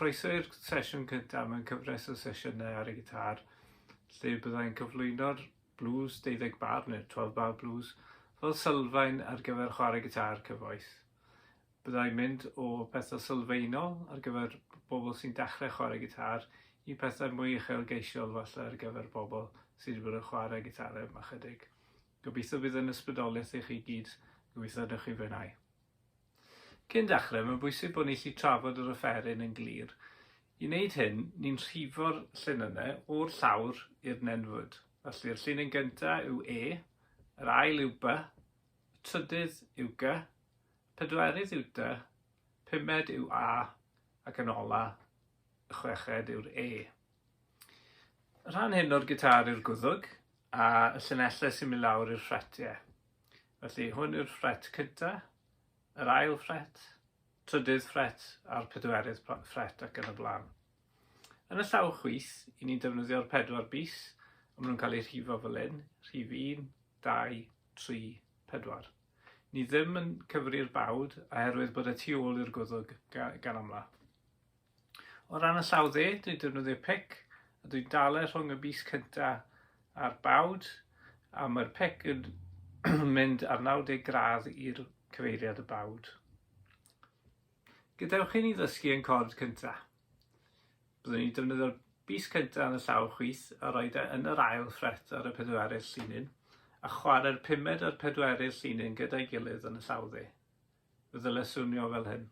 Croeso i'r sesiwn cyntaf mewn cyfres o sesiynau ar y gitâr, lle byddai'n cyflwyno'r blues 12 bar neu'r 12 bar blues fel sylfaen ar gyfer chwarae gitâr cyfoes. Byddai'n mynd o pethau sylfaenol ar gyfer bobl sy'n dechrau chwarae gitâr i pethau mwy uchelgeisiol falle ar gyfer bobl sydd wedi bod yn chwarae gitarau yma chydig. Gobeithio bydd yn ysbrydoliaeth i chi gyd, gobeithio ydych chi fwynhau. Cyn dechrau, mae'n bwysig bod ni'n gallu trafod yr offeryn yn glir. I wneud hyn, ni'n rhifau'r llinynnau o'r llawr i'r newydd. Felly, yr llinyn gyntaf yw E, yr ail yw B, y trydydd yw G, pedwerydd yw D, pumed yw A, ac yn ola, y chweched yw'r E. Y rhan hyn o'r gitâr yw'r gwddwg, a y llinellau sy'n mynd lawr i'r ffretiau. Felly, hwn yw'r ffret cyntaf, yr ail ffret, trydydd ffret a'r pedwerydd ffret ac yn y blaen. Yn y llaw chwith, i ni'n defnyddio'r 4 bys, a maen nhw'n cael eu rhifo fel hyn, rhif 1, 2, 3, 4. Ni ddim yn cyfri'r bawd, oherwydd bod y tu ôl i'r gwddwg gan amla. O ran y llaw dde, dwi'n defnyddio pic, a dwi'n dalu rhwng y bys cyntaf a'r bawd, a mae'r pic yn mynd ar 90 gradd i'r cyfeiriad y bawd. Gadewch i ni ddysgu yn chord cyntaf. Byddwn ni'n defnyddio'r bys cyntaf yn y llaw chwith a roed yn yr ail ffret ar y pedwerydd llinyn a chwarae'r pumed a'r pedwerydd llinyn gyda'i gilydd yn y llaw dde. Fe ddylai swnio fel hyn.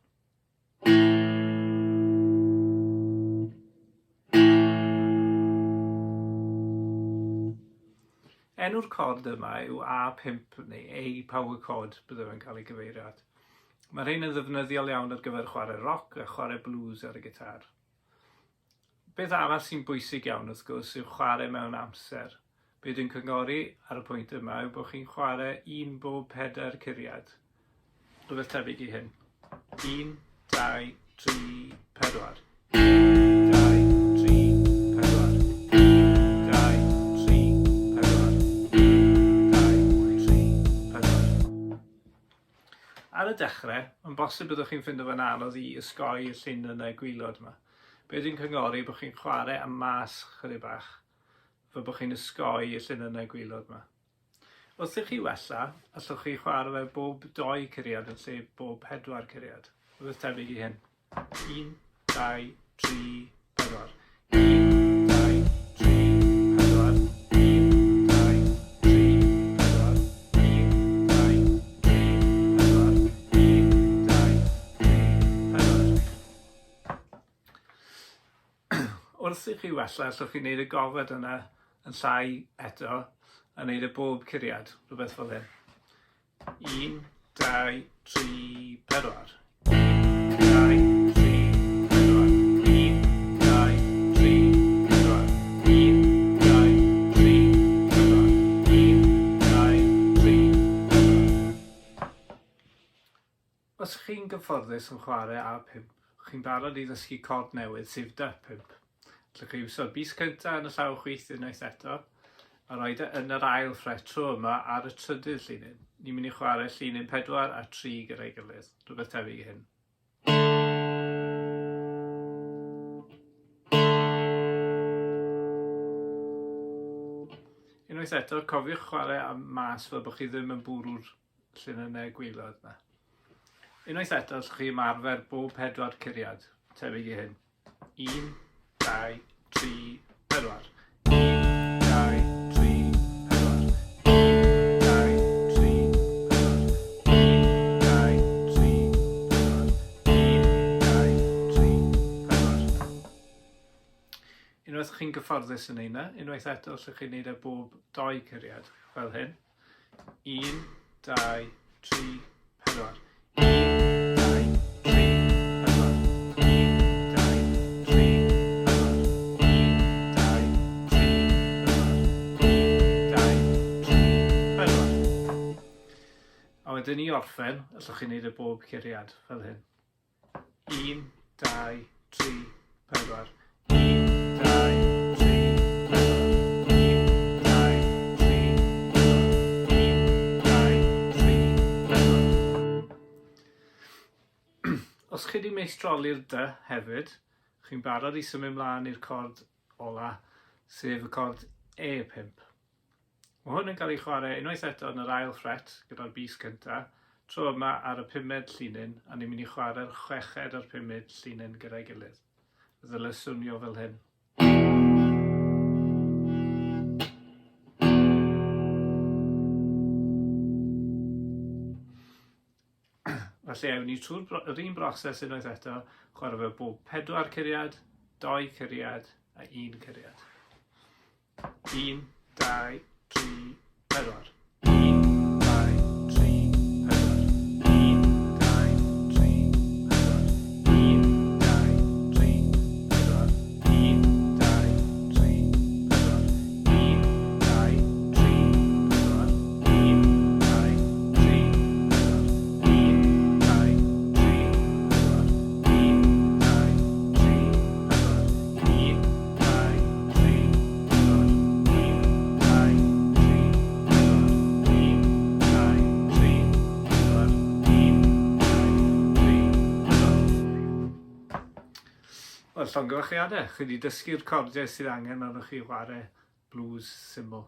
Enw'r chord yma yw A5 neu A power chord byddai fe'n cael ei gyfeiriad. Mae'r rhain yn ddefnyddiol iawn ar gyfer chwarae roc a chwarae blues ar y gitâr. Beth arall sy'n bwysig iawn wrth gwrs yw chwarae mewn amser. Be dwi'n cyngori ar y pwynt yma yw bod chi'n chwarae un bob 4 curiad. Rhywbeth tebyg i hyn. 1, 2, 3, 4. 1, 2, 3, 4. Ar y dechrau, mae'n bosib byddwch chi'n ffindo fe'n anodd i ysgoi y llinynnau gwylod yma. Be dwi'n cyngori bod chi'n chwarae am mas chydig bach, fe bod chi'n ysgoi y llinynnau gwylod yma. Wrth i chi wella, allwch chi chwarae fe bob 2 curiad yn lle bob 4 curiad. Rhywbeth tebyg i hyn. 1, 2, 3, 4. 1, 2, 3, 4. 1, 2, 3, 4. 1, 2, 3, 4. Wrth i chi wella, allwch chi wneud y gofod yna yn llai eto a wneud y bob curiad, rhywbeth fel hyn. 1, 2, 3, 4. 1, 2, 3, 4. 1, 2, 3, 4. 1, 2, 3, 4. 1, 2, 3, 4. Os chi'n gyfforddus yn chwarae A5, chi'n barod i ddysgu chord newydd sef D5. Allwch chi iwsio'r bys cyntaf yn y llaw chwith unwaith eto, a roed yn yr ail ffret tro yma ar y trydydd llinyn. Ni'n mynd i chwarae llinyn 4 a 3 gyda'i gilydd. Rhywbeth tebyg i hyn. Unwaith eto, cofiwch chwarae am mas fel bod chi ddim yn bwrw'r llinynnau gwylod yna. Unwaith eto, allwch chi ymarfer bob 4 curiad, tebyg i hyn. 1, 2, 3, 4. 1, 2, 3, 4. 1, 2, 3, 4. 1, 2, 3, 4. 1, 2, 3, 4. Unwaith chi'n gyfforddus yn ein, unwaith eto allwch chi'n neud e bob 2 curiad, fel hyn. 1, 2, 3, 4. 1, 2, 3, 4. 1, 2, 3, 4. A wedyn i orffen, allwch chi wneud y bob curiad, fel hyn. 1, 2, 3, 4. 1, 2, 3, 4. 1, 2, 3, 4. 1, 2, 3, 4. Os chi wedi meistroli'r D hefyd, chi'n barod i symud ymlaen i'r chord ola, sef y chord E5. Mae hwn yn cael ei chwarae unwaith eto yn yr ail ffret gyda'r bys cyntaf, tro yma ar y 5 llinyn, a ni'n mynd i chwarae'r 6 a'r 5 llinyn gyda'i gilydd. Ddylai swnio fel hyn. Felly ewn ni trwy'r un broses unwaith eto, chwarae fe bob 4 curiad, 2 curiad a 1 curiad. 1, 2, 3, 4. 1, 2, 3, 4. 1, 2, 3, 4. 1, 2, 3, 4. 1, 2, 3, 4. 1, 2, 3, 4. 1, 2, Wel, llongyfarchiadau. Chi wedi dysgu'r cordiau sydd angen arnoch chi chwarae blues syml.